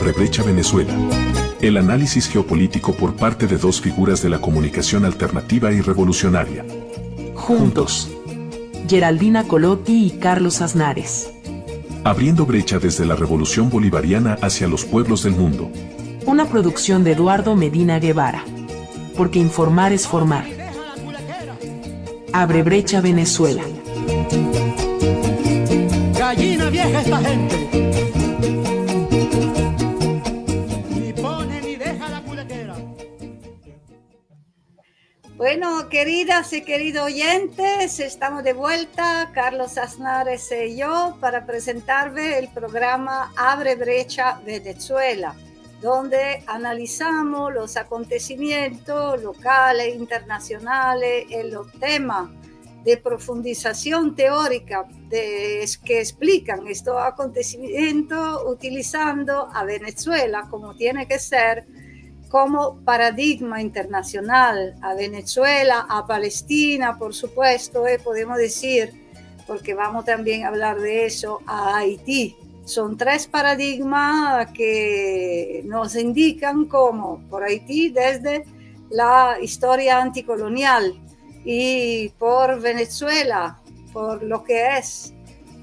Abre Brecha Venezuela. El análisis geopolítico por parte de dos figuras de la comunicación alternativa y revolucionaria. Juntos. Geraldina Colotti y Carlos Aznares. Abriendo brecha desde la revolución bolivariana hacia los pueblos del mundo. Una producción de Eduardo Medina Guevara. Porque informar es formar. Abre Brecha Venezuela. Gallina vieja esta gente. Ni pone ni deja la culequera. Bueno, queridas y queridos oyentes, estamos de vuelta, Carlos Aznares y yo, para presentarles el programa Abre Brecha Venezuela, donde analizamos los acontecimientos locales e internacionales en los temas de profundización teórica que explican estos acontecimientos utilizando a Venezuela como tiene que ser, como paradigma internacional, a Venezuela, a Palestina, por supuesto, podemos decir, porque vamos también a hablar de eso, a Haití. Son tres paradigmas que nos indican cómo por Haití desde la historia anticolonial y por Venezuela, por lo que es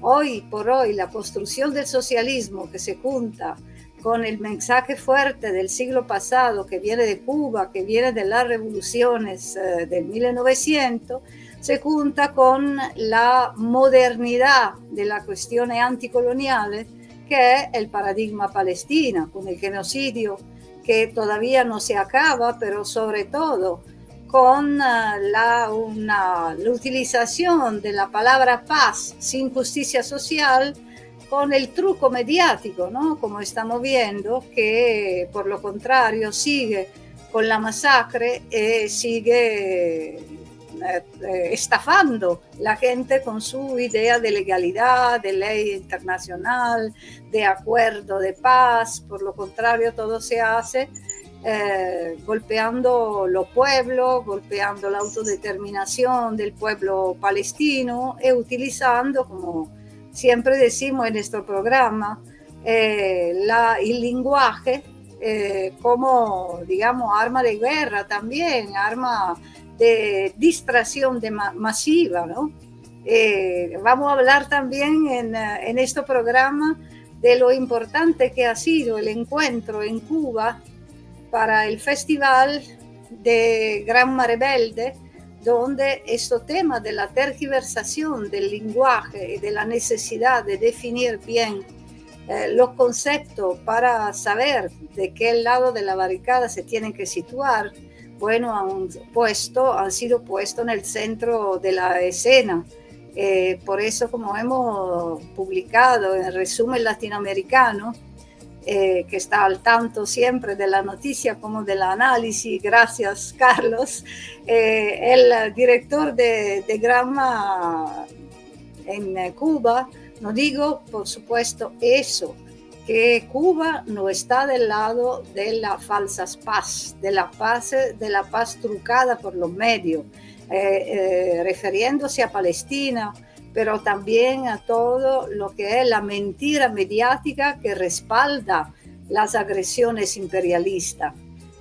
hoy por hoy la construcción del socialismo que se junta con el mensaje fuerte del siglo pasado que viene de Cuba, que viene de las revoluciones del 1900, se junta con la modernidad de las cuestiones anticoloniales, que es el paradigma palestina, con el genocidio que todavía no se acaba, pero sobre todo con la utilización de la palabra paz sin justicia social, con el truco mediático, ¿no? Como estamos viendo, que por lo contrario sigue con la masacre, sigue estafando la gente con su idea de legalidad, de ley internacional, de acuerdo de paz. Por lo contrario, todo se hace golpeando los pueblos, golpeando la autodeterminación del pueblo palestino y utilizando, como siempre decimos en nuestro programa, el lenguaje como, digamos, arma de guerra también, arma de distracción masiva, ¿no? Vamos a hablar también en este programa de lo importante que ha sido el encuentro en Cuba para el Festival de Gran Mare Verde, donde este tema de la tergiversación del lenguaje y de la necesidad de definir bien los conceptos para saber de qué lado de la barricada se tienen que situar, bueno, han sido puestos en el centro de la escena. Por eso, como hemos publicado en el resumen latinoamericano, que está al tanto siempre de la noticia como del análisis, gracias Carlos, el director de Gramma en Cuba nos dijo, por supuesto, eso, que Cuba no está del lado de la falsa paz, de la paz trucada por los medios, refiriéndose a Palestina, pero también a todo lo que es la mentira mediática que respalda las agresiones imperialistas.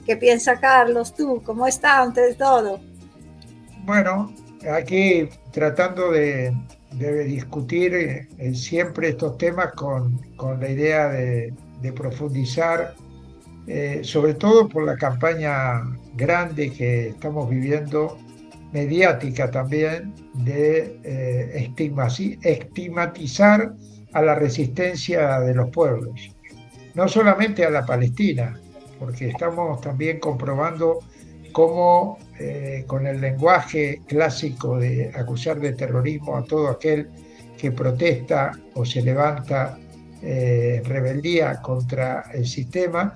¿Qué piensa Carlos, tú? ¿Cómo está antes de todo? Bueno, aquí tratando de discutir siempre estos temas con la idea de profundizar, sobre todo por la campaña grande que estamos viviendo, mediática también, de estigmatizar a la resistencia de los pueblos, no solamente a la Palestina, porque estamos también comprobando cómo con el lenguaje clásico de acusar de terrorismo a todo aquel que protesta o se levanta en rebeldía contra el sistema,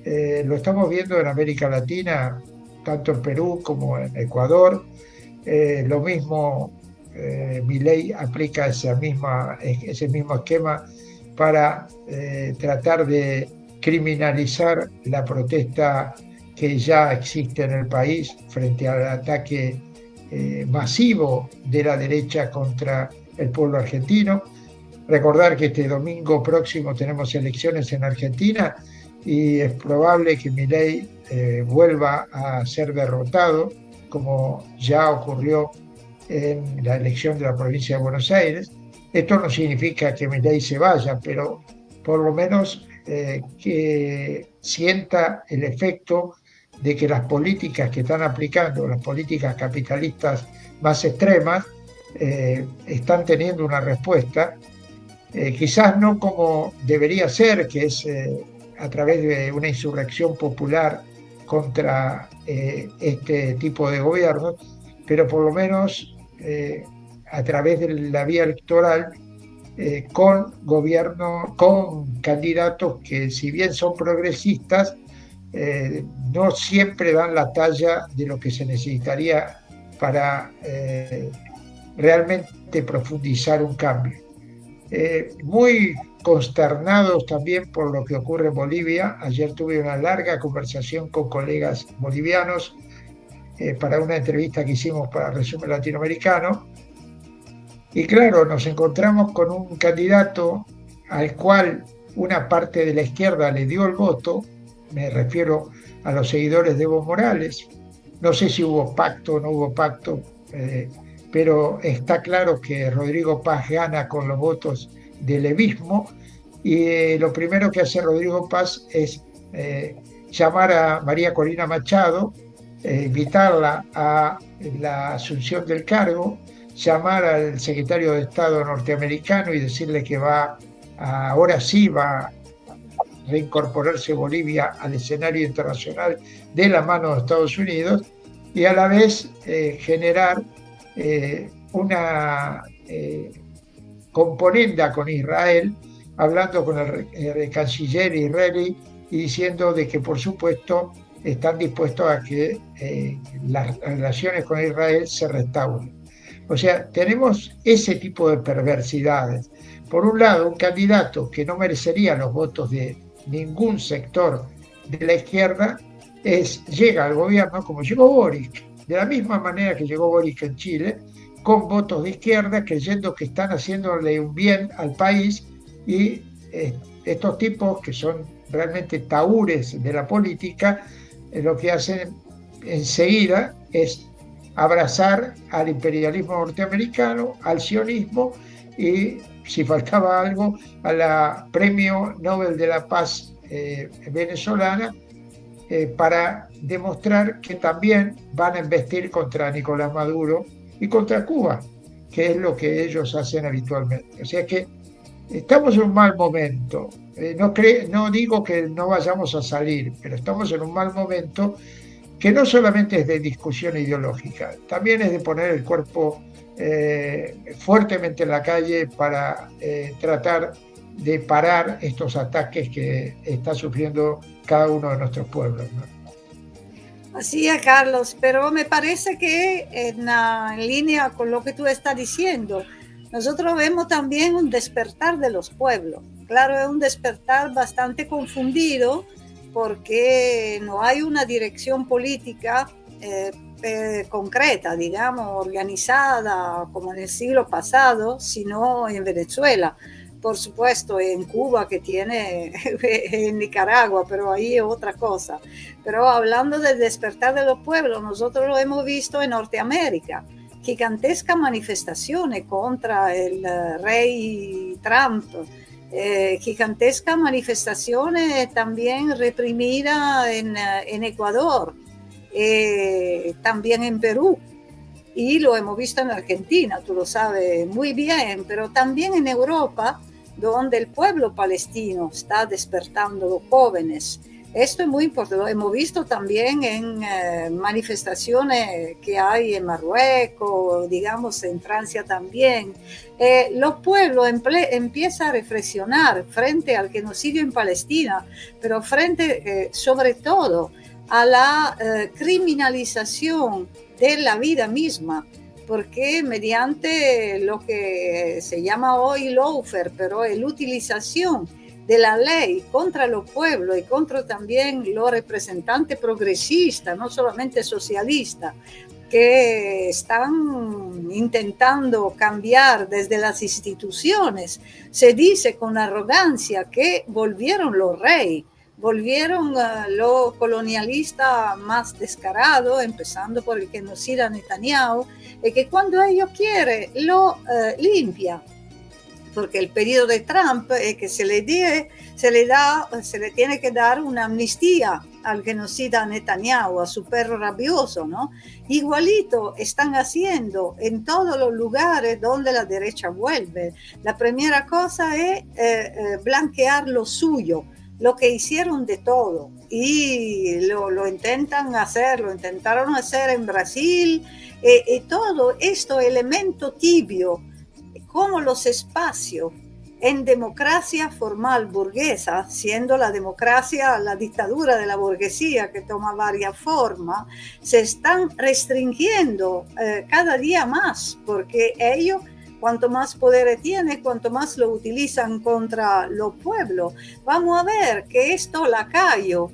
lo estamos viendo en América Latina, tanto en Perú como en Ecuador. Lo mismo, Milei aplica ese mismo esquema para tratar de criminalizar la protesta que ya existe en el país frente al ataque masivo de la derecha contra el pueblo argentino. Recordar que este domingo próximo tenemos elecciones en Argentina y es probable que Milei vuelva a ser derrotado, como ya ocurrió en la elección de la provincia de Buenos Aires. Esto no significa que Milei se vaya, pero por lo menos que sienta el efecto de que las políticas que están aplicando, las políticas capitalistas más extremas, están teniendo una respuesta, quizás no como debería ser, que es a través de una insurrección popular contra este tipo de gobiernos, pero por lo menos a través de la vía electoral, con candidatos que, si bien son progresistas, no siempre dan la talla de lo que se necesitaría para realmente profundizar un cambio. Muy consternados también por lo que ocurre en Bolivia. Ayer tuve una larga conversación con colegas bolivianos para una entrevista que hicimos para Resumen Latinoamericano. Y claro, nos encontramos con un candidato al cual una parte de la izquierda le dio el voto, me refiero a los seguidores de Evo Morales. No sé si hubo pacto o no hubo pacto, pero está claro que Rodrigo Paz gana con los votos del evismo, y lo primero que hace Rodrigo Paz es llamar a María Corina Machado, invitarla a la asunción del cargo, llamar al secretario de Estado norteamericano y decirle que ahora sí va a reincorporarse Bolivia al escenario internacional de la mano de Estados Unidos, y a la vez generar una componenda con Israel, hablando con el canciller israelí y diciendo de que por supuesto están dispuestos a que las relaciones con Israel se restauren. O sea, tenemos ese tipo de perversidades. Por un lado, un candidato que no merecería los votos de ningún sector de la izquierda llega al gobierno como llegó Boric, de la misma manera que llegó Boric en Chile, con votos de izquierda, creyendo que están haciéndole un bien al país, y estos tipos que son realmente tahúres de la política, lo que hacen enseguida es abrazar al imperialismo norteamericano, al sionismo y, si faltaba algo, a la Premio Nobel de la Paz venezolana, para demostrar que también van a embestir contra Nicolás Maduro y contra Cuba, que es lo que ellos hacen habitualmente. O sea que estamos en un mal momento. No digo que no vayamos a salir, pero estamos en un mal momento que no solamente es de discusión ideológica, también es de poner el cuerpo fuertemente en la calle para tratar de parar estos ataques que está sufriendo cada uno de nuestros pueblos, ¿no? Así es, Carlos, pero me parece que en línea con lo que tú estás diciendo, nosotros vemos también un despertar de los pueblos. Claro, es un despertar bastante confundido porque no hay una dirección política concreta, digamos, organizada como en el siglo pasado, sino en Venezuela. Por supuesto, en Cuba, que tiene, en Nicaragua, pero ahí es otra cosa. Pero hablando del despertar de los pueblos, nosotros lo hemos visto en Norteamérica. Gigantescas manifestaciones contra el rey Trump, gigantescas manifestaciones también reprimidas en Ecuador, también en Perú. Y lo hemos visto en Argentina, tú lo sabes muy bien, pero también en Europa, donde el pueblo palestino está despertando, los jóvenes. Esto es muy importante, lo hemos visto también en manifestaciones que hay en Marruecos, digamos en Francia también. Los pueblos empiezan a reflexionar frente al genocidio en Palestina, pero frente sobre todo a la criminalización de la vida misma, porque mediante lo que se llama hoy lawfare, pero es la utilización de la ley contra los pueblos y contra también los representantes progresistas, no solamente socialistas, que están intentando cambiar desde las instituciones. Se dice con arrogancia que volvieron los reyes, volvieron los colonialistas más descarados, empezando por el genocida Netanyahu, y que cuando ellos quieren lo limpia, porque el pedido de Trump es que se le tiene que dar una amnistía al genocida Netanyahu, a su perro rabioso, ¿no? Igualito están haciendo en todos los lugares donde la derecha vuelve. La primera cosa es blanquear lo suyo, lo que hicieron de todo, y lo intentaron hacer en Brasil, y todo esto elemento tibio, como los espacios en democracia formal burguesa, siendo la democracia la dictadura de la burguesía que toma varias formas, se están restringiendo cada día más, porque ellos, cuanto más poder tienen, cuanto más lo utilizan contra los pueblos. Vamos a ver que esto lacayo,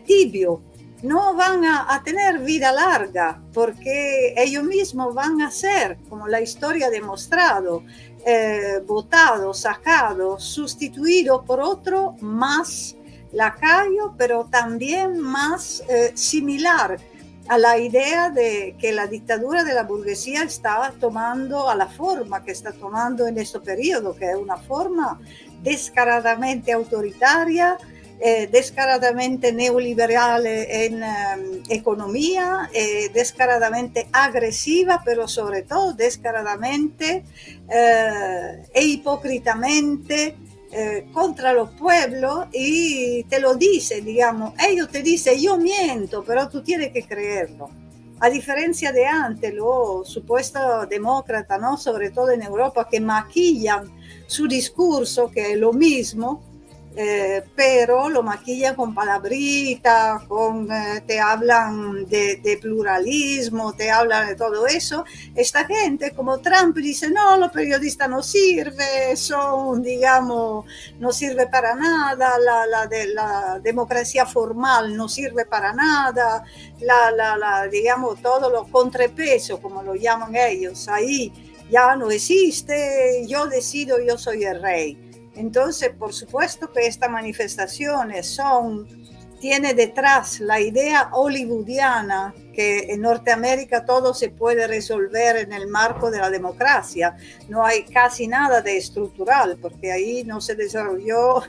tibio, no van a tener vida larga, porque ellos mismos van a ser, como la historia ha demostrado, votado, sacado, sustituido por otro más lacayo, pero también más similar a la idea de que la dictadura de la burguesía está tomando, a la forma que está tomando en este periodo, que es una forma descaradamente autoritaria, descaradamente neoliberal en economía, descaradamente agresiva, pero sobre todo descaradamente e hipócritamente contra los pueblos, y te lo dice, digamos, ellos te dicen, yo miento, pero tú tienes que creerlo. A diferencia de antes, los supuestos demócratas, ¿no? Sobre todo en Europa, que maquillan su discurso, que es lo mismo, pero lo maquillan con palabritas, te hablan de pluralismo, te hablan de todo eso. Esta gente, como Trump, dice, no, los periodistas no sirven, digamos, no sirve para nada, la democracia formal no sirve para nada, digamos, todo lo contrapeso, como lo llaman ellos, ahí ya no existe, yo decido, yo soy el rey. Entonces, por supuesto que estas manifestaciones tiene detrás la idea hollywoodiana que en Norteamérica todo se puede resolver en el marco de la democracia. No hay casi nada de estructural, porque ahí no se desarrolló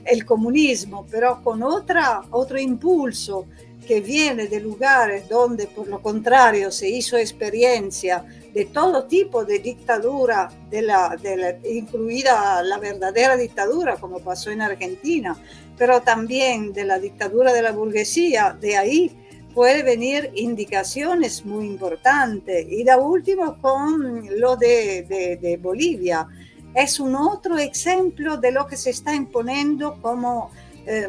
el comunismo, pero con otro impulso que viene de lugares donde, por lo contrario, se hizo experiencia de todo tipo de dictadura, incluida la verdadera dictadura, como pasó en Argentina, pero también de la dictadura de la burguesía. De ahí puede venir indicaciones muy importantes. Y la última con lo de Bolivia. Es un otro ejemplo de lo que se está imponiendo como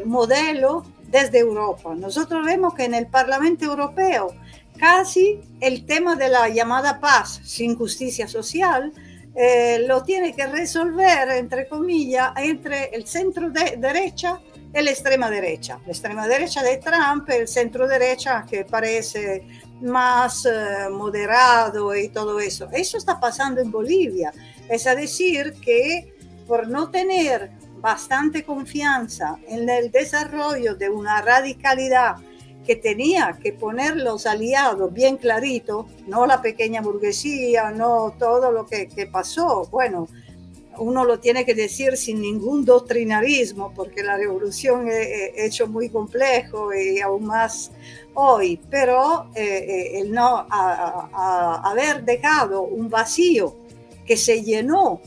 modelo desde Europa. Nosotros vemos que en el Parlamento Europeo casi el tema de la llamada paz sin justicia social lo tiene que resolver, entre comillas, entre el centro derecha y la extrema derecha. La extrema derecha de Trump, el centro derecha que parece más moderado y todo eso. Eso está pasando en Bolivia. Es decir, que por no tener bastante confianza en el desarrollo de una radicalidad que tenía que poner los aliados bien claritos, no la pequeña burguesía, no todo lo que pasó. Bueno, uno lo tiene que decir sin ningún doctrinarismo, porque la revolución es hecho muy complejo y aún más hoy, pero el no haber dejado un vacío que se llenó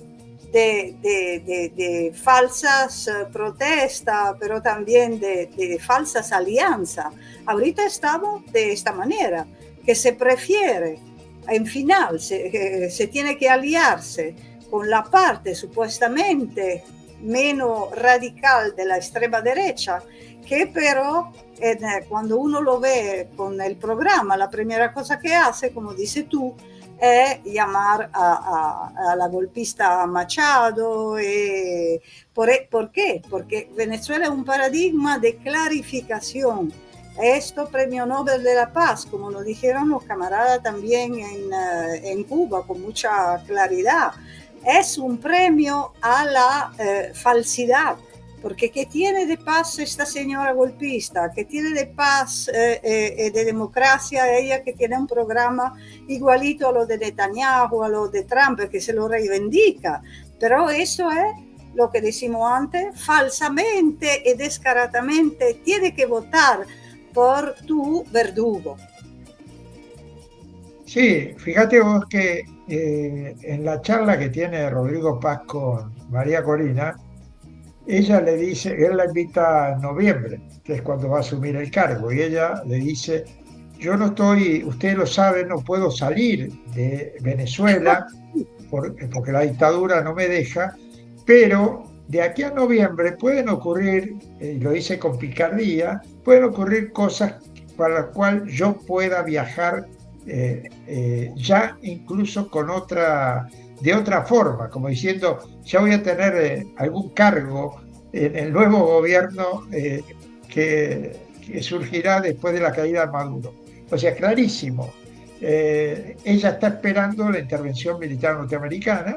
de falsas protestas, pero también de falsas alianzas. Ahorita estamos de esta manera, que se prefiere, en final, se tiene que aliarse con la parte supuestamente menos radical de la extrema derecha, que pero cuando uno lo ve con el programa, la primera cosa que hace, como dices tú, es llamar a la golpista Machado. ¿Por qué? Porque Venezuela es un paradigma de clarificación Esto premio Nobel de la Paz, como lo dijeron los camaradas también en Cuba con mucha claridad, es un premio a la falsidad. Porque ¿qué tiene de paz esta señora golpista? ¿Qué tiene de paz de democracia ella que tiene un programa igualito a lo de Netanyahu, a lo de Trump, que se lo reivindica? Pero eso es lo que decimos antes, falsamente y descaradamente tiene que votar por tu verdugo. Sí, fíjate vos que en la charla que tiene Rodrigo Paz con María Corina, ella le dice, él la invita en noviembre, que es cuando va a asumir el cargo, y ella le dice, yo no estoy, usted lo sabe, no puedo salir de Venezuela porque la dictadura no me deja, pero de aquí a noviembre pueden ocurrir, y lo dice con picardía, pueden ocurrir cosas para las cuales yo pueda viajar ya incluso de otra forma, como diciendo, ya voy a tener algún cargo en el nuevo gobierno que surgirá después de la caída de Maduro. O sea, clarísimo. Ella está esperando la intervención militar norteamericana.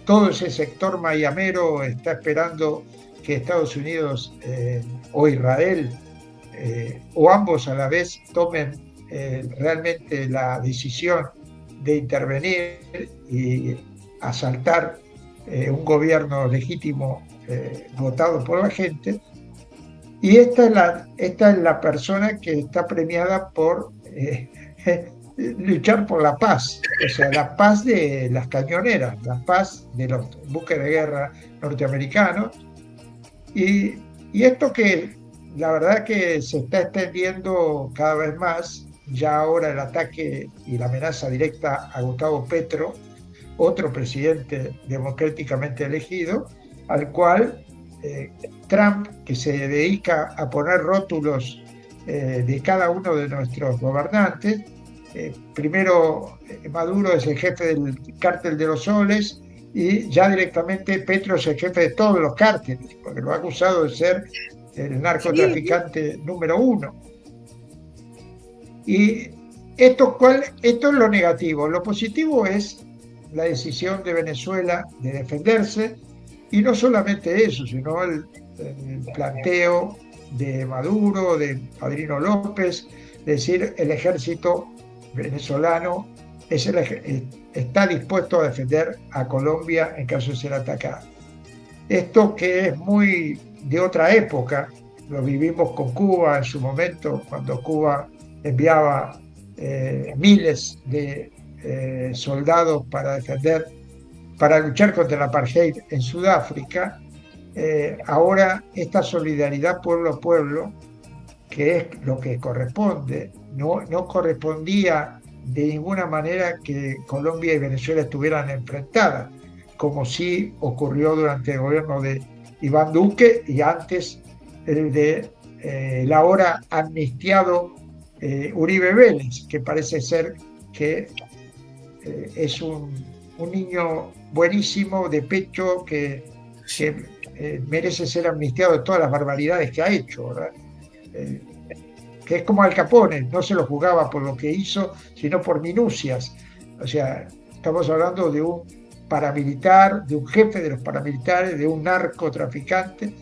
Todo ese sector mayamero está esperando que Estados Unidos o Israel o ambos a la vez tomen realmente la decisión de intervenir y asaltar un gobierno legítimo votado por la gente. Y esta es la persona que está premiada por luchar por la paz, o sea, la paz de las cañoneras, la paz de los buques de guerra norteamericanos. Y esto que la verdad que se está extendiendo cada vez más, ya ahora el ataque y la amenaza directa a Gustavo Petro, otro presidente democráticamente elegido, al cual Trump, que se dedica a poner rótulos de cada uno de nuestros gobernantes, primero Maduro es el jefe del cártel de los soles y ya directamente Petro es el jefe de todos los cárteles, porque lo ha acusado de ser el narcotraficante número uno. Y esto es lo negativo. Lo positivo es la decisión de Venezuela de defenderse, y no solamente eso, sino el planteo de Maduro, de Padrino López, es decir, el ejército venezolano está dispuesto a defender a Colombia en caso de ser atacada. Esto que es muy de otra época, lo vivimos con Cuba en su momento, cuando Cuba enviaba miles de soldados para luchar contra el apartheid en Sudáfrica. Ahora esta solidaridad pueblo a pueblo, que es lo que corresponde, no correspondía de ninguna manera que Colombia y Venezuela estuvieran enfrentadas, como sí ocurrió durante el gobierno de Iván Duque y antes el de el ahora amnistiado Uribe Vélez, que parece ser que es un niño buenísimo de pecho que merece ser amnistiado de todas las barbaridades que ha hecho, ¿verdad? Que es como Al Capone, no se lo juzgaba por lo que hizo, sino por minucias. O sea, estamos hablando de un paramilitar, de un jefe de los paramilitares, de un narcotraficante.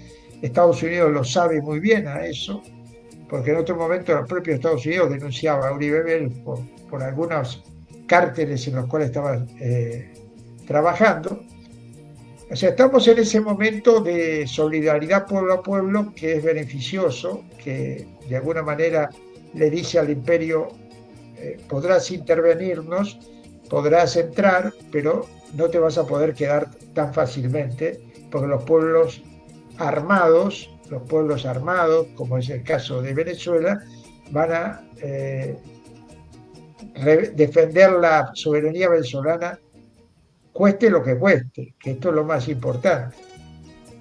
Estados Unidos lo sabe muy bien a eso, porque en otro momento el propio Estados Unidos denunciaba a Uribe Vélez por algunos cárteles en los cuales estaba trabajando. O sea, estamos en ese momento de solidaridad pueblo a pueblo que es beneficioso, que de alguna manera le dice al imperio, podrás intervenirnos, podrás entrar, pero no te vas a poder quedar tan fácilmente, porque los pueblos armados, como es el caso de Venezuela, van a defender la soberanía venezolana cueste lo que cueste, que esto es lo más importante.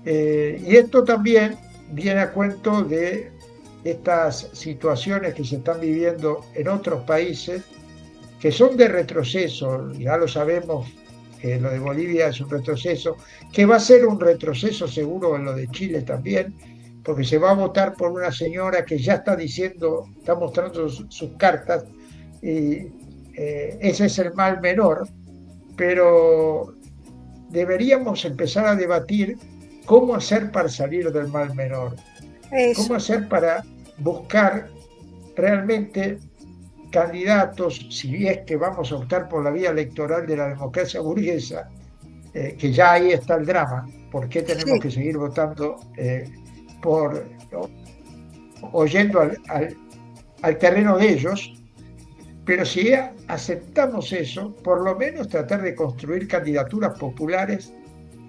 Y esto también viene a cuento de estas situaciones que se están viviendo en otros países, que son de retroceso, ya lo sabemos, que lo de Bolivia es un retroceso, que va a ser un retroceso seguro en lo de Chile también, porque se va a votar por una señora que ya está diciendo, está mostrando sus cartas, y ese es el mal menor, pero deberíamos empezar a debatir cómo hacer para salir del mal menor, cómo Eso. hacer para buscar realmente candidatos, si es que vamos a optar por la vía electoral de la democracia burguesa, que ya ahí está el drama. ¿Por qué tenemos Sí. que seguir votando por oyendo al terreno de ellos? Pero si aceptamos eso, por lo menos tratar de construir candidaturas populares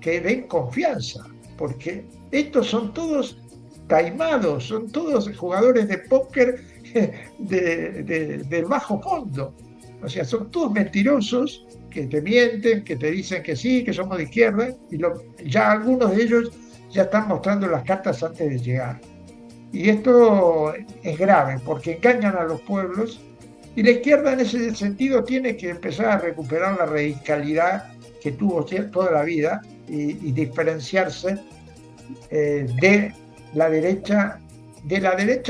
que den confianza, porque estos son todos taimados, son todos jugadores de póker del bajo fondo. O sea, son todos mentirosos que te mienten, que te dicen que sí, que somos de izquierda, y ya algunos de ellos ya están mostrando las cartas antes de llegar. Y esto es grave porque engañan a los pueblos, y la izquierda en ese sentido tiene que empezar a recuperar la radicalidad que tuvo toda la vida y diferenciarse de la derecha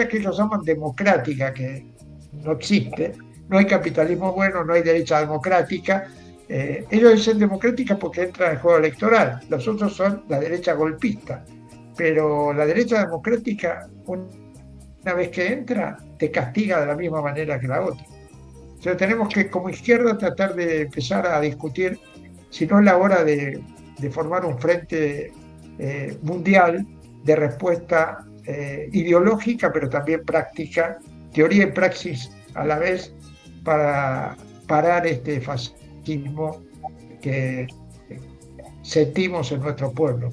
que ellos llaman democrática, que no existe. No hay capitalismo bueno, no hay derecha democrática. Ellos dicen democrática porque entran en el juego electoral, los otros son la derecha golpista, pero la derecha democrática, una vez que entra, te castiga de la misma manera que la otra. Entonces tenemos que, como izquierda, tratar de empezar a discutir si no es la hora de formar un frente mundial de respuesta ideológica, pero también práctica, teoría y praxis a la vez, para parar este fascismo que sentimos en nuestro pueblo.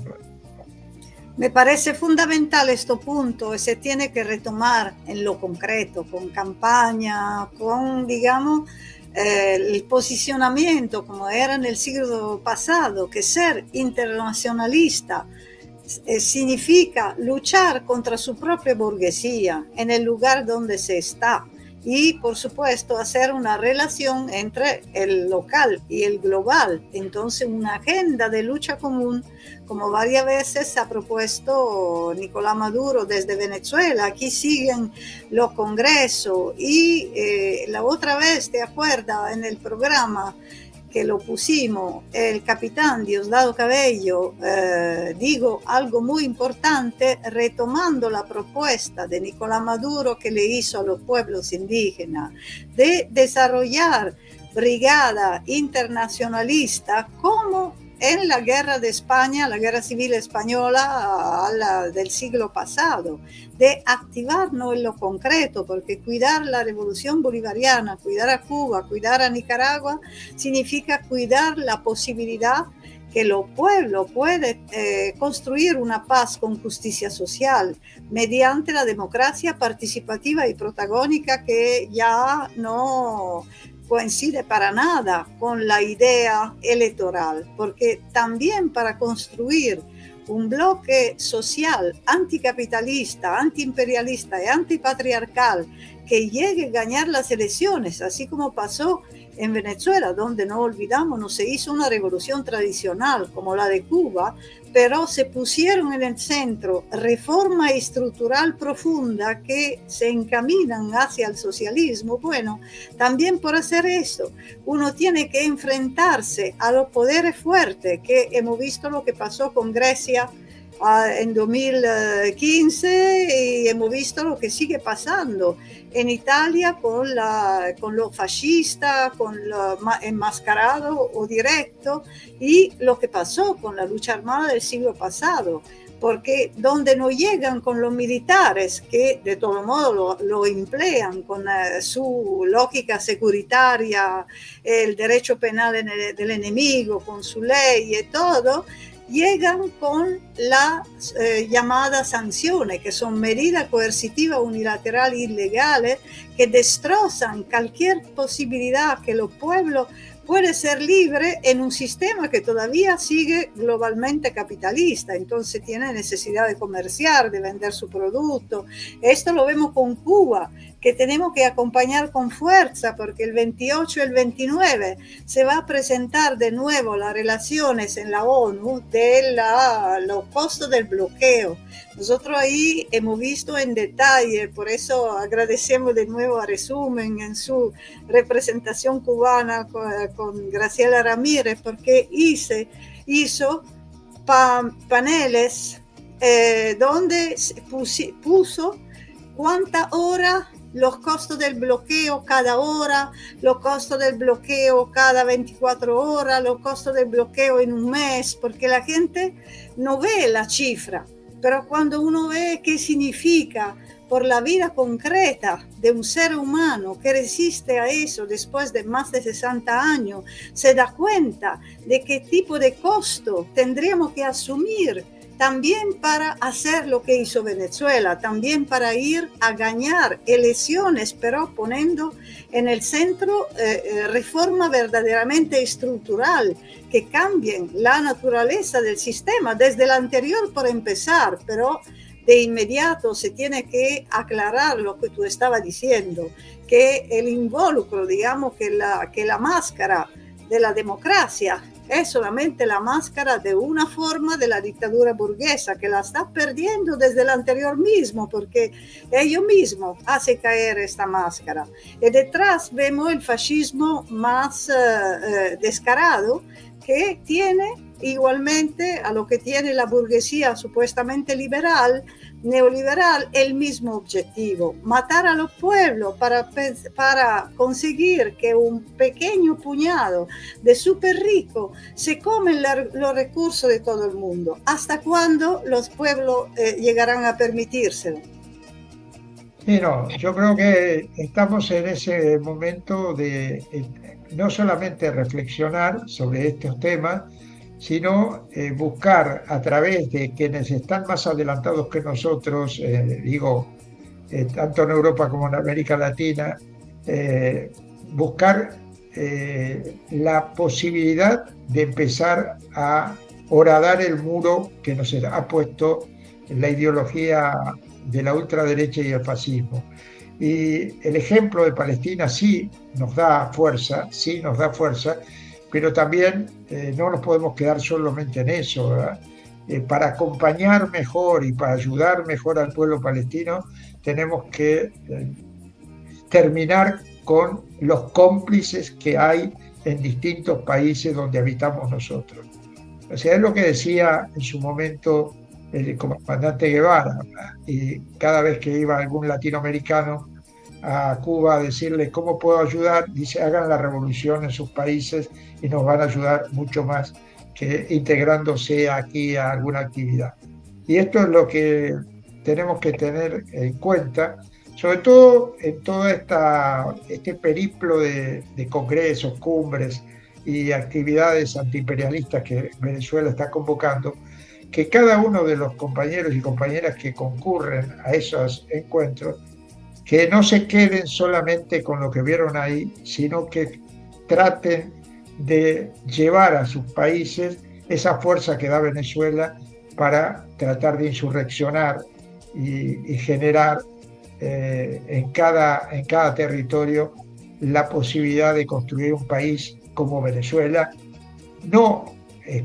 Me parece fundamental este punto, y se tiene que retomar en lo concreto, con campaña, con, digamos, el posicionamiento como era en el siglo pasado, que ser internacionalista significa luchar contra su propia burguesía en el lugar donde se está, y por supuesto hacer una relación entre el local y el global. Entonces una agenda de lucha común, como varias veces ha propuesto Nicolás Maduro desde Venezuela. Aquí siguen los congresos, y la otra vez, ¿te acuerdas? En el programa que lo pusimos, el capitán Diosdado Cabello dijo algo muy importante, retomando la propuesta de Nicolás Maduro que le hizo a los pueblos indígenas de desarrollar brigada internacionalista como en la guerra de España, la guerra civil española del siglo pasado, de activarnos en lo concreto, porque cuidar la revolución bolivariana, cuidar a Cuba, cuidar a Nicaragua, significa cuidar la posibilidad que los pueblos pueden construir una paz con justicia social mediante la democracia participativa y protagónica, que ya no coincide para nada con la idea electoral, porque también para construir un bloque social anticapitalista, antiimperialista y antipatriarcal que llegue a ganar las elecciones, así como pasó en Venezuela, donde no olvidamos, no se hizo una revolución tradicional como la de Cuba, pero se pusieron en el centro reforma estructural profunda que se encaminan hacia el socialismo. Bueno, también por hacer esto, uno tiene que enfrentarse a los poderes fuertes, que hemos visto lo que pasó con Grecia en 2015, y hemos visto lo que sigue pasando en Italia con los fascistas, con lo enmascarado o directo, y lo que pasó con la lucha armada del siglo pasado, porque donde no llegan con los militares, que de todo modo lo emplean con su lógica securitaria, el derecho penal del enemigo, con su ley y todo, llegan con las llamadas sanciones, que son medidas coercitivas unilaterales ilegales que destrozan cualquier posibilidad que los pueblos puede ser libre en un sistema que todavía sigue globalmente capitalista, entonces tiene necesidad de comerciar, de vender su producto. Esto lo vemos con Cuba, que tenemos que acompañar con fuerza, porque el 28 y el 29 se va a presentar de nuevo las relaciones en la ONU de los costos del bloqueo. Nosotros ahí hemos visto en detalle, por eso agradecemos de nuevo a Resumen en su representación cubana con Graciela Ramírez, porque hizo paneles donde puso cuánta hora, los costos del bloqueo cada hora, los costos del bloqueo cada 24 horas, los costos del bloqueo en un mes, porque la gente no ve la cifra, pero cuando uno ve qué significa por la vida concreta de un ser humano que resiste a eso después de más de 60 años, se da cuenta de qué tipo de costo tendríamos que asumir también para hacer lo que hizo Venezuela, también para ir a ganar elecciones, pero poniendo en el centro reforma verdaderamente estructural, que cambien la naturaleza del sistema, desde el anterior por empezar, pero de inmediato se tiene que aclarar lo que tú estabas diciendo, que el involucro, digamos, que la máscara de la democracia es solamente la máscara de una forma de la dictadura burguesa, que la está perdiendo desde el anterior mismo, porque ellos mismos hacen caer esta máscara. Y detrás vemos el fascismo más descarado, que tiene igualmente a lo que tiene la burguesía supuestamente liberal, neoliberal, el mismo objetivo: matar a los pueblos para conseguir que un pequeño puñado de súper ricos se comen los recursos de todo el mundo. ¿Hasta cuándo los pueblos llegarán a permitírselo? Sí, no, yo creo que estamos en ese momento de no solamente reflexionar sobre estos temas, sino buscar a través de quienes están más adelantados que nosotros, tanto en Europa como en América Latina, buscar la posibilidad de empezar a horadar el muro que nos ha puesto la ideología de la ultraderecha y el fascismo. Y el ejemplo de Palestina sí nos da fuerza, pero también no nos podemos quedar solamente en eso, ¿verdad? Para acompañar mejor y para ayudar mejor al pueblo palestino, tenemos que terminar con los cómplices que hay en distintos países donde habitamos nosotros. O sea, es lo que decía en su momento el comandante Guevara, ¿verdad? Y cada vez que iba algún latinoamericano a Cuba a decirle cómo puedo ayudar, dice: hagan la revolución en sus países y nos van a ayudar mucho más que integrándose aquí a alguna actividad. Y esto es lo que tenemos que tener en cuenta, sobre todo en todo este periplo de congresos, cumbres y actividades antiimperialistas que Venezuela está convocando, que cada uno de los compañeros y compañeras que concurren a esos encuentros, que no se queden solamente con lo que vieron ahí, sino que traten de llevar a sus países esa fuerza que da Venezuela para tratar de insurreccionar y generar en cada territorio la posibilidad de construir un país como Venezuela, no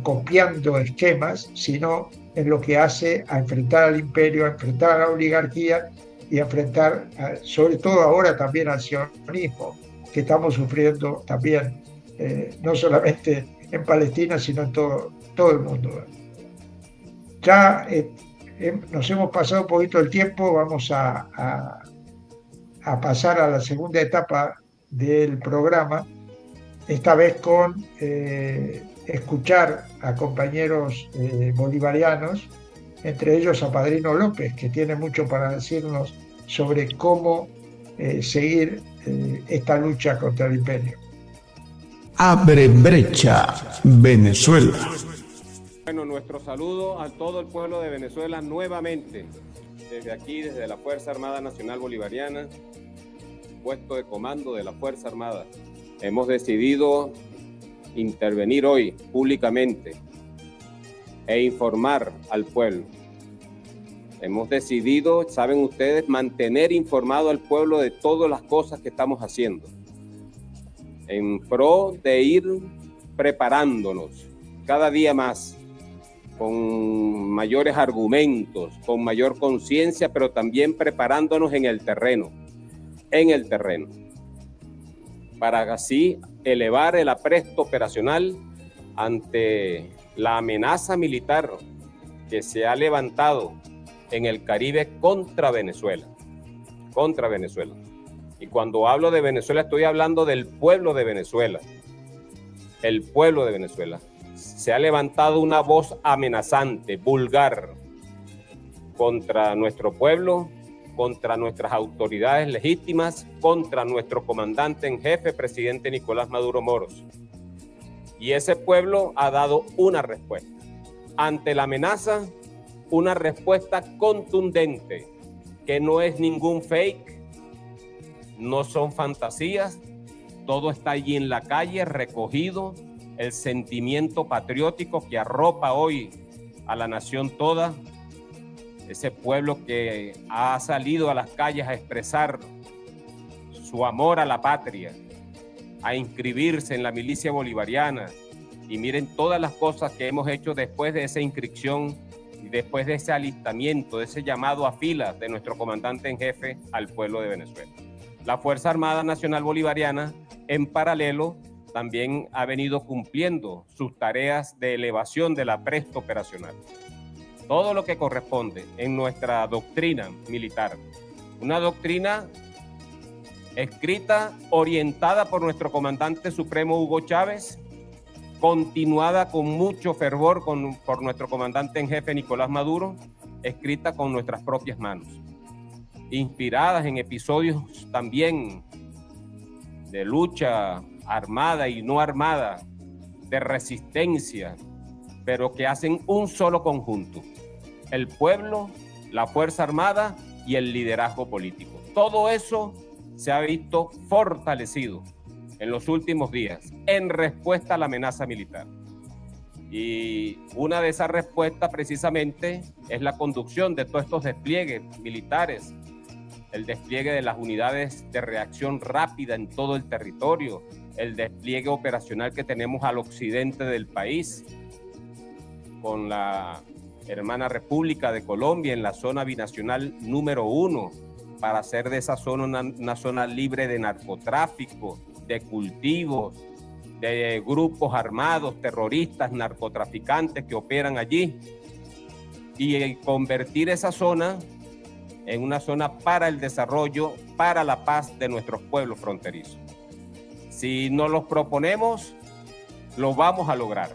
copiando esquemas, sino en lo que hace a enfrentar al imperio, a enfrentar a la oligarquía y a enfrentar, sobre todo ahora, también al sionismo, que estamos sufriendo también, no solamente en Palestina, sino en todo el mundo. Ya nos hemos pasado un poquito el tiempo, vamos a pasar a la segunda etapa del programa, esta vez con escuchar a compañeros bolivarianos, entre ellos a Padrino López, que tiene mucho para decirnos sobre cómo seguir esta lucha contra el imperio. Abre brecha, Venezuela. Bueno, nuestro saludo a todo el pueblo de Venezuela nuevamente, desde aquí, desde la Fuerza Armada Nacional Bolivariana, puesto de comando de la Fuerza Armada. Hemos decidido intervenir hoy públicamente e informar al pueblo. Hemos decidido, saben ustedes, mantener informado al pueblo de todas las cosas que estamos haciendo, en pro de ir preparándonos cada día más, con mayores argumentos, con mayor conciencia, pero también preparándonos en el terreno, para así elevar el apresto operacional ante la amenaza militar que se ha levantado en el Caribe contra Venezuela. Y cuando hablo de Venezuela, estoy hablando del pueblo de Venezuela. El pueblo de Venezuela. Se ha levantado una voz amenazante, vulgar, contra nuestro pueblo, contra nuestras autoridades legítimas, contra nuestro comandante en jefe, presidente Nicolás Maduro Moros. Y ese pueblo ha dado una respuesta. Ante la amenaza, una respuesta contundente, que no es ningún fake, no son fantasías, todo está allí en la calle, recogido, el sentimiento patriótico que arropa hoy a la nación toda, ese pueblo que ha salido a las calles a expresar su amor a la patria, a inscribirse en la milicia bolivariana. Y miren todas las cosas que hemos hecho después de esa inscripción y después de ese alistamiento, de ese llamado a filas de nuestro comandante en jefe al pueblo de Venezuela. La Fuerza Armada Nacional Bolivariana, en paralelo, también ha venido cumpliendo sus tareas de elevación del apresto operacional. Todo lo que corresponde en nuestra doctrina militar. Una doctrina escrita, orientada por nuestro comandante supremo Hugo Chávez, continuada con mucho fervor por nuestro comandante en jefe Nicolás Maduro, escrita con nuestras propias manos, inspiradas en episodios también de lucha armada y no armada, de resistencia, pero que hacen un solo conjunto: el pueblo, la Fuerza Armada y el liderazgo político. Todo eso se ha visto fortalecido en los últimos días en respuesta a la amenaza militar. Y una de esas respuestas precisamente es la conducción de todos estos despliegues militares, el despliegue de las unidades de reacción rápida en todo el territorio, el despliegue operacional que tenemos al occidente del país, con la hermana República de Colombia en la zona binacional número 1, para hacer de esa zona una zona libre de narcotráfico, de cultivos, de grupos armados, terroristas, narcotraficantes que operan allí, y convertir esa zona en una zona para el desarrollo, para la paz de nuestros pueblos fronterizos. Si nos los proponemos, lo vamos a lograr,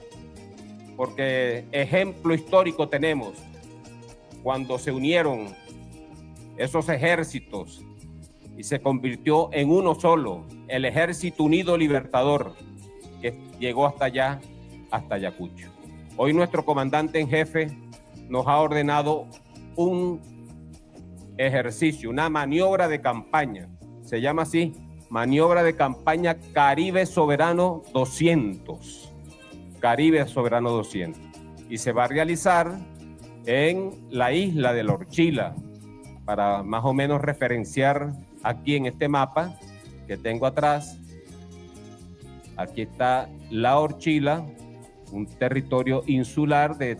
porque ejemplo histórico tenemos cuando se unieron esos ejércitos y se convirtió en uno solo, el Ejército Unido Libertador, que llegó hasta allá, hasta Ayacucho. Hoy nuestro comandante en jefe nos ha ordenado un ejercicio, una maniobra de campaña, se llama así, maniobra de campaña Caribe Soberano 200, Caribe Soberano 200, y se va a realizar en la isla de La Orchila, para más o menos referenciar aquí en este mapa que tengo atrás. Aquí está La Orchila, un territorio insular de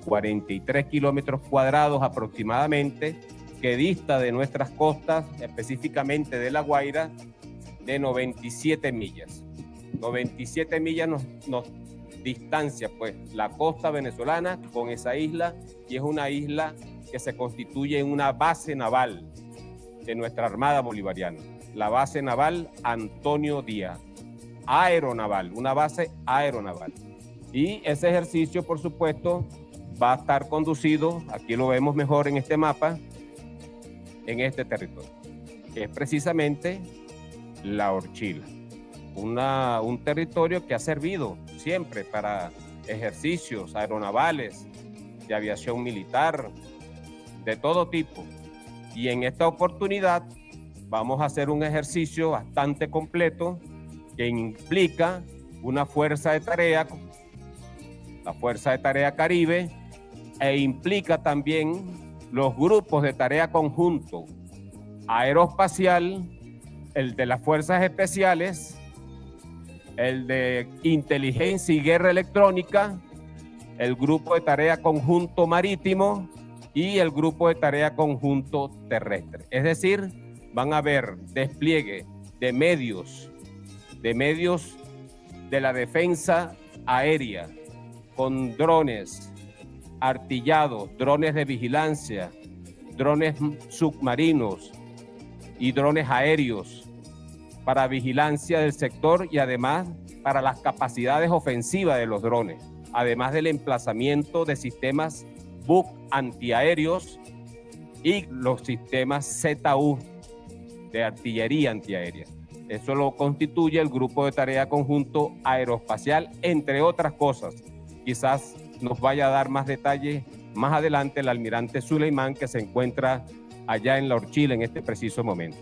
43 kilómetros cuadrados aproximadamente, que dista de nuestras costas, específicamente de La Guaira, de 97 millas. 97 millas nos distancia pues la costa venezolana con esa isla, y es una isla que se constituye en una base naval de nuestra Armada Bolivariana, la base naval Antonio Díaz, aeronaval, una base aeronaval. Y ese ejercicio, por supuesto, va a estar conducido, aquí lo vemos mejor en este mapa, en este territorio, que es precisamente La Orchila, un territorio que ha servido siempre para ejercicios aeronavales, de aviación militar, de todo tipo. Y en esta oportunidad vamos a hacer un ejercicio bastante completo que implica una fuerza de tarea, la Fuerza de Tarea Caribe, e implica también los grupos de tarea conjunto aeroespacial, el de las fuerzas especiales, el de inteligencia y guerra electrónica, el grupo de tarea conjunto marítimo y el grupo de tarea conjunto terrestre. Es decir, van a haber despliegue de medios de la defensa aérea con drones artillados, drones de vigilancia, drones submarinos y drones aéreos para vigilancia del sector y además para las capacidades ofensivas de los drones, además del emplazamiento de sistemas BUC antiaéreos y los sistemas ZU de artillería antiaérea. Eso lo constituye el grupo de tarea conjunto aeroespacial, entre otras cosas. Quizás nos vaya a dar más detalles más adelante el almirante Suleimán, que se encuentra allá en La Orchila en este preciso momento.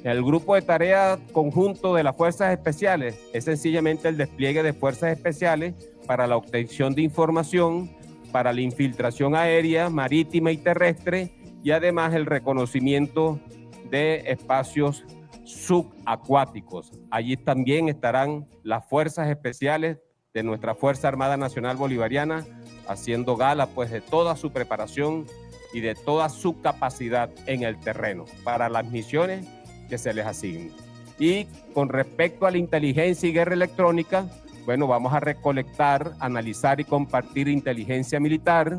El grupo de tarea conjunto de las fuerzas especiales es sencillamente el despliegue de fuerzas especiales para la obtención de información, para la infiltración aérea, marítima y terrestre, y además el reconocimiento de espacios subacuáticos. Allí también estarán las fuerzas especiales de nuestra Fuerza Armada Nacional Bolivariana, haciendo gala pues de toda su preparación y de toda su capacidad en el terreno para las misiones que se les asignen. Y con respecto a la inteligencia y guerra electrónica, bueno, vamos a recolectar, analizar y compartir inteligencia militar,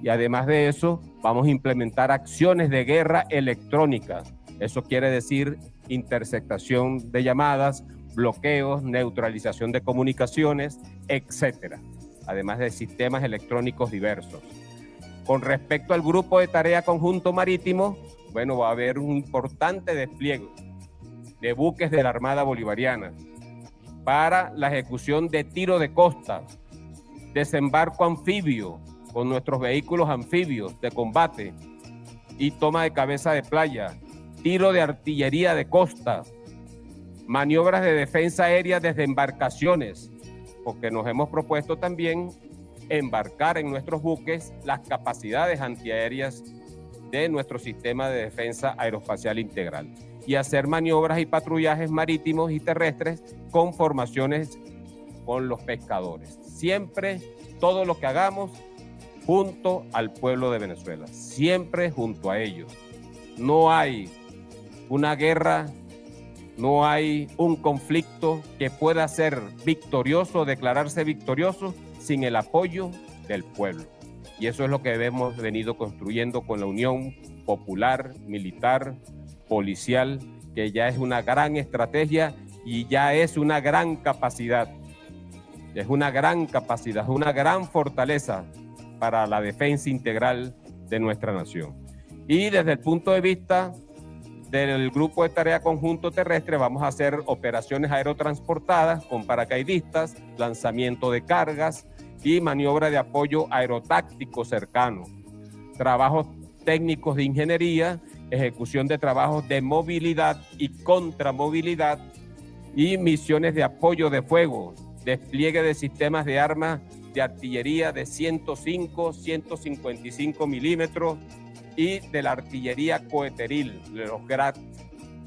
y además de eso vamos a implementar acciones de guerra electrónica. Eso quiere decir interceptación de llamadas, bloqueos, neutralización de comunicaciones, etcétera, además de sistemas electrónicos diversos. Con respecto al grupo de tarea conjunto marítimo, bueno, va a haber un importante despliegue de buques de la Armada Bolivariana para la ejecución de tiro de costa, desembarco anfibio con nuestros vehículos anfibios de combate y toma de cabeza de playa, tiro de artillería de costa, maniobras de defensa aérea desde embarcaciones, porque nos hemos propuesto también embarcar en nuestros buques las capacidades antiaéreas de nuestro sistema de defensa aeroespacial integral y hacer maniobras y patrullajes marítimos y terrestres con formaciones con los pescadores. Siempre todo lo que hagamos junto al pueblo de Venezuela, siempre junto a ellos. No hay una guerra, no hay un conflicto que pueda ser victorioso, declararse victorioso sin el apoyo del pueblo. Y eso es lo que hemos venido construyendo con la unión popular, militar, policial, que ya es una gran estrategia y ya es una gran capacidad. Es una gran capacidad, una gran fortaleza para la defensa integral de nuestra nación. Y desde el punto de vista del grupo de tarea conjunto terrestre, vamos a hacer operaciones aerotransportadas con paracaidistas, lanzamiento de cargas y maniobra de apoyo aerotáctico cercano, trabajos técnicos de ingeniería, ejecución de trabajos de movilidad y contramovilidad y misiones de apoyo de fuego, despliegue de sistemas de armas de artillería de 105, 155 milímetros y de la artillería coheteril, de los GRAD,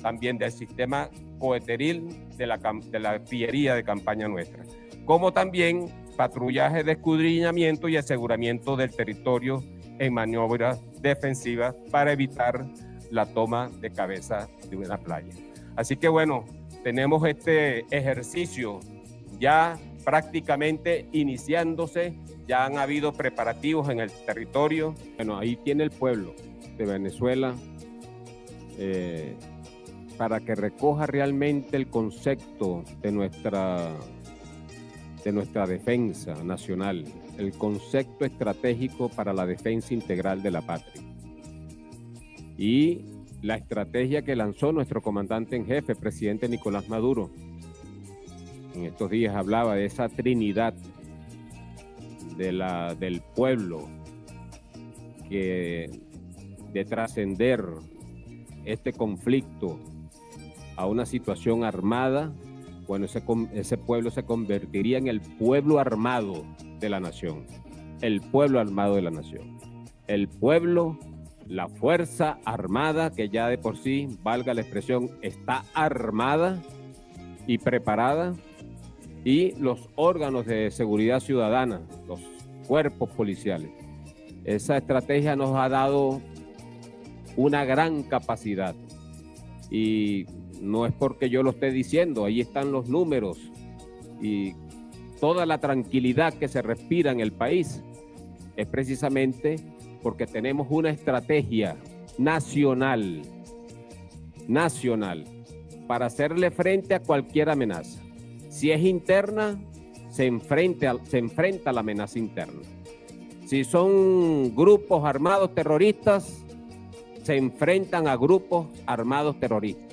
también del sistema coheteril de la artillería de campaña nuestra, como también patrullaje de escudriñamiento y aseguramiento del territorio en maniobras defensivas para evitar la toma de cabeza de una playa. Así que bueno, tenemos este ejercicio ya prácticamente iniciándose, ya han habido preparativos en el territorio. Bueno, ahí tiene el pueblo de Venezuela para que recoja realmente el concepto de nuestra defensa nacional, el concepto estratégico para la defensa integral de la patria. Y la estrategia que lanzó nuestro comandante en jefe, presidente Nicolás Maduro. En estos días hablaba de esa trinidad del pueblo, que de trascender este conflicto a una situación armada, bueno, ese pueblo se convertiría en el pueblo armado de la nación. El pueblo armado de la nación. El pueblo, la fuerza armada, que ya de por sí, valga la expresión, está armada y preparada, y los órganos de seguridad ciudadana, los cuerpos policiales. Esa estrategia nos ha dado una gran capacidad, y no es porque yo lo esté diciendo, ahí están los números y toda la tranquilidad que se respira en el país es precisamente porque tenemos una estrategia nacional para hacerle frente a cualquier amenaza. Si es interna, se enfrenta a la amenaza interna. Si son grupos armados terroristas, se enfrentan a grupos armados terroristas.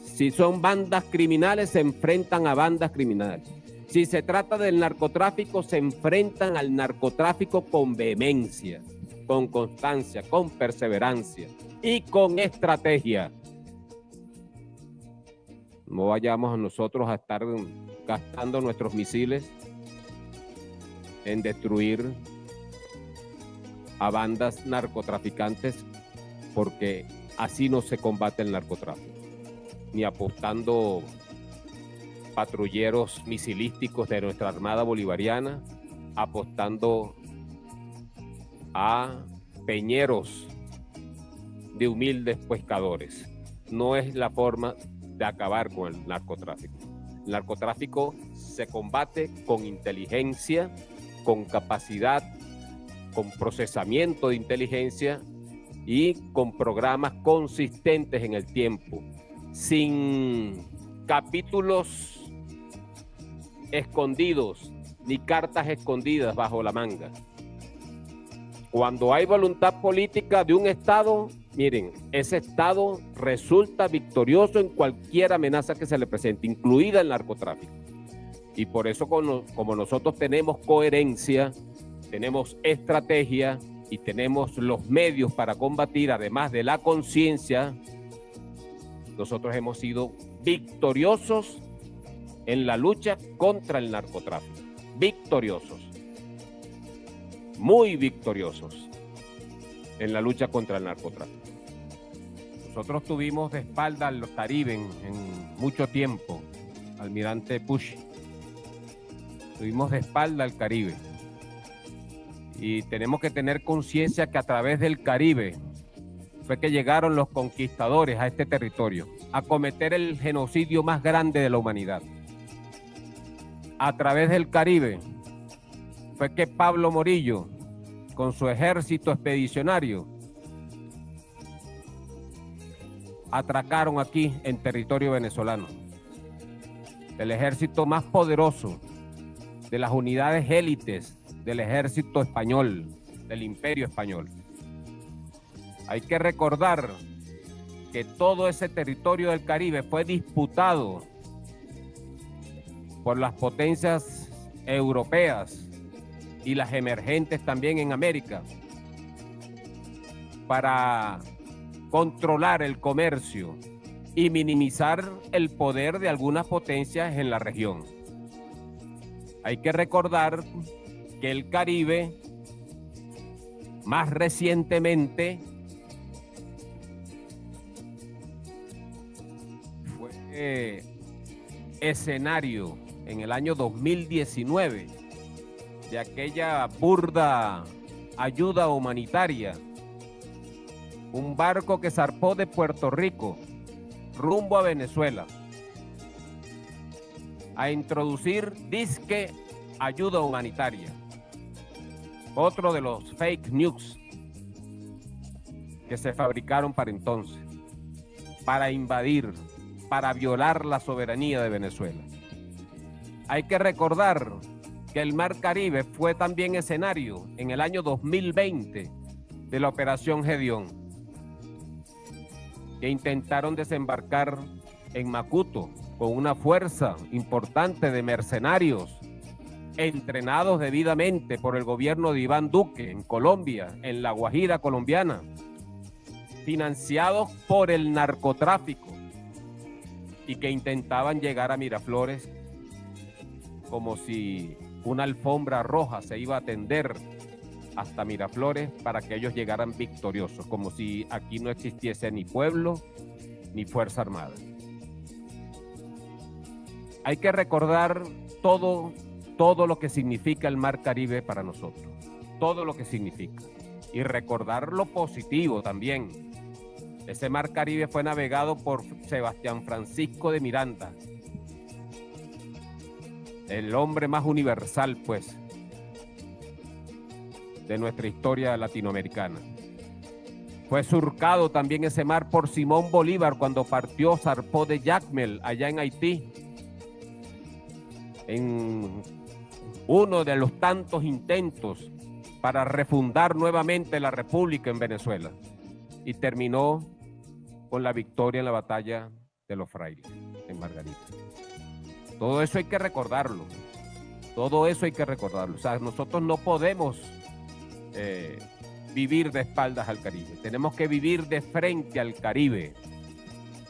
Si son bandas criminales, se enfrentan a bandas criminales. Si se trata del narcotráfico, se enfrentan al narcotráfico con vehemencia, con constancia, con perseverancia y con estrategia. No vayamos a nosotros a estar gastando nuestros misiles en destruir a bandas narcotraficantes, porque así no se combate el narcotráfico, ni apostando patrulleros misilísticos de nuestra Armada Bolivariana, apostando a peñeros de humildes pescadores. No es la forma de acabar con el narcotráfico. El narcotráfico se combate con inteligencia, con capacidad, con procesamiento de inteligencia y con programas consistentes en el tiempo, sin capítulos escondidos ni cartas escondidas bajo la manga. Cuando hay voluntad política de un Estado, miren, ese Estado resulta victorioso en cualquier amenaza que se le presente, incluida el narcotráfico. Y por eso, como nosotros tenemos coherencia, tenemos estrategia y tenemos los medios para combatir, además de la conciencia, nosotros hemos sido victoriosos en la lucha contra el narcotráfico. Victoriosos. Muy victoriosos en la lucha contra el narcotráfico. Nosotros tuvimos de espalda al Caribe en mucho tiempo, almirante Push. Tuvimos de espalda al Caribe. Y tenemos que tener conciencia que a través del Caribe fue que llegaron los conquistadores a este territorio a cometer el genocidio más grande de la humanidad. A través del Caribe fue que Pablo Morillo, con su ejército expedicionario, atracaron aquí en territorio venezolano. El ejército más poderoso de las unidades élites del ejército español, del Imperio Español. Hay que recordar que todo ese territorio del Caribe fue disputado por las potencias europeas y las emergentes también en América para controlar el comercio y minimizar el poder de algunas potencias en la región. Hay que recordar que el Caribe, más recientemente, fue escenario en el año 2019 de aquella burda ayuda humanitaria, un barco que zarpó de Puerto Rico rumbo a Venezuela a introducir disque ayuda humanitaria. Otro de los fake news que se fabricaron para entonces, para invadir, para violar la soberanía de Venezuela. Hay que recordar que el Mar Caribe fue también escenario en el año 2020 de la Operación Gedeón, que intentaron desembarcar en Macuto con una fuerza importante de mercenarios entrenados debidamente por el gobierno de Iván Duque en Colombia, en La Guajira colombiana, financiados por el narcotráfico, y que intentaban llegar a Miraflores como si una alfombra roja se iba a tender hasta Miraflores para que ellos llegaran victoriosos, como si aquí no existiese ni pueblo ni Fuerza Armada. Hay que recordar todo lo que significa el Mar Caribe para nosotros, todo lo que significa, y recordar lo positivo también. Ese Mar Caribe fue navegado por Sebastián Francisco de Miranda, el hombre más universal, pues, de nuestra historia latinoamericana. Fue surcado también ese mar por Simón Bolívar cuando zarpó de Jacmel, allá en Haití, en uno de los tantos intentos para refundar nuevamente la República en Venezuela, y terminó con la victoria en la batalla de los Frailes, en Margarita. Todo eso hay que recordarlo, todo eso hay que recordarlo. O sea, nosotros no podemos vivir de espaldas al Caribe, tenemos que vivir de frente al Caribe.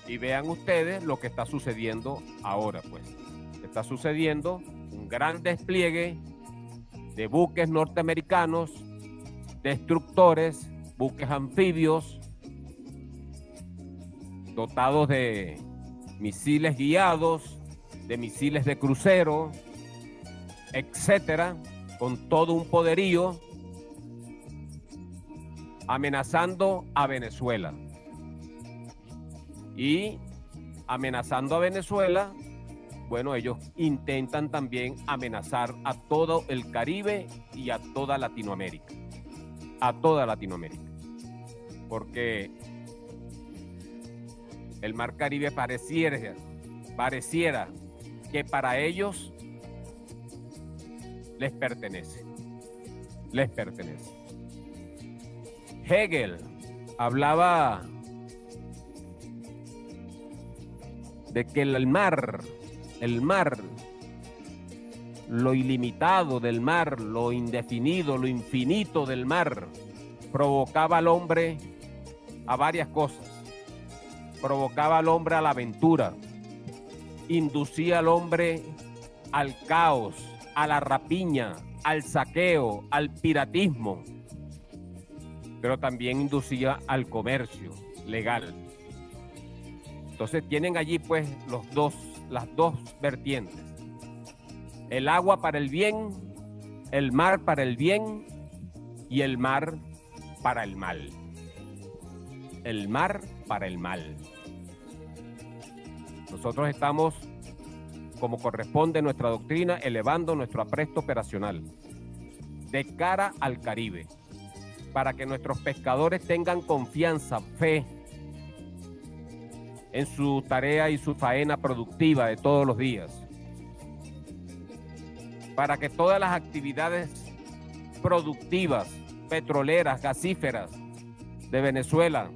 Y vean ustedes lo que está sucediendo ahora, pues. Está sucediendo un gran despliegue de buques norteamericanos, destructores, buques anfibios, dotados de misiles guiados, de misiles de crucero, etcétera, con todo un poderío, amenazando a Venezuela. Y amenazando a Venezuela, bueno, ellos intentan también amenazar a todo el Caribe y a toda Latinoamérica. A toda Latinoamérica. Porque el Mar Caribe pareciera que para ellos les pertenece. Les pertenece. Hegel hablaba de que el mar, lo ilimitado del mar, lo indefinido, lo infinito del mar, provocaba al hombre a varias cosas. Provocaba al hombre a la aventura, inducía al hombre al caos, a la rapiña, al saqueo, al piratismo, pero también inducía al comercio legal. Entonces tienen allí pues las dos vertientes. El agua para el bien, el mar para el bien y el mar para el mal. El mar para el mal. Nosotros estamos, como corresponde nuestra doctrina, elevando nuestro apresto operacional de cara al Caribe, para que nuestros pescadores tengan confianza, fe en su tarea y su faena productiva de todos los días, para que todas las actividades productivas, petroleras, gasíferas de Venezuela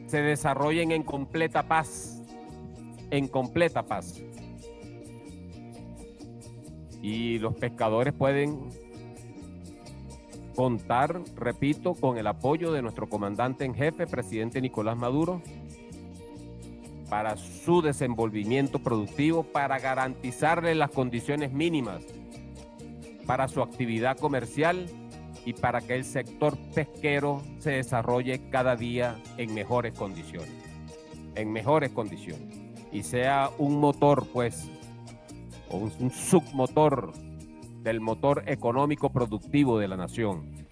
se desarrollen en completa paz, y los pescadores pueden contar, repito, con el apoyo de nuestro comandante en jefe, presidente Nicolás Maduro, para su desenvolvimiento productivo, para garantizarle las condiciones mínimas para su actividad comercial y para que el sector pesquero se desarrolle cada día en mejores condiciones, y sea un motor, pues, o un submotor del motor económico productivo de la nación,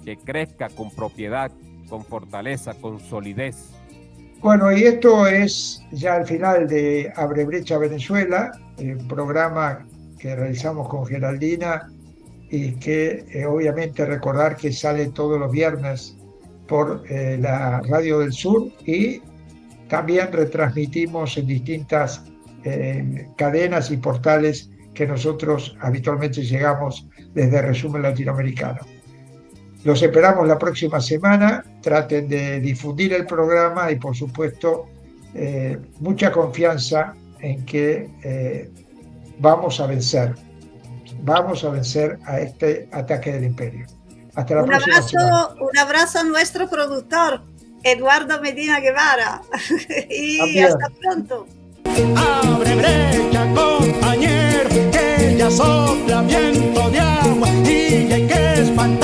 que crezca con propiedad, con fortaleza, con solidez. Bueno, y esto es ya el final de Abre Brecha Venezuela, el programa que realizamos con Geraldina y que obviamente recordar que sale todos los viernes por la Radio del Sur, y también retransmitimos en distintas cadenas y portales que nosotros habitualmente llegamos desde Resumen Latinoamericano. Los esperamos la próxima semana. Traten de difundir el programa y, por supuesto, mucha confianza en que vamos a vencer a este ataque del imperio. Hasta la próxima semana. Un abrazo a nuestro productor. Eduardo Medina Guevara. Y También. hasta pronto. Abre brecha, compañero, que ya sopla viento de agua y hay que espantar.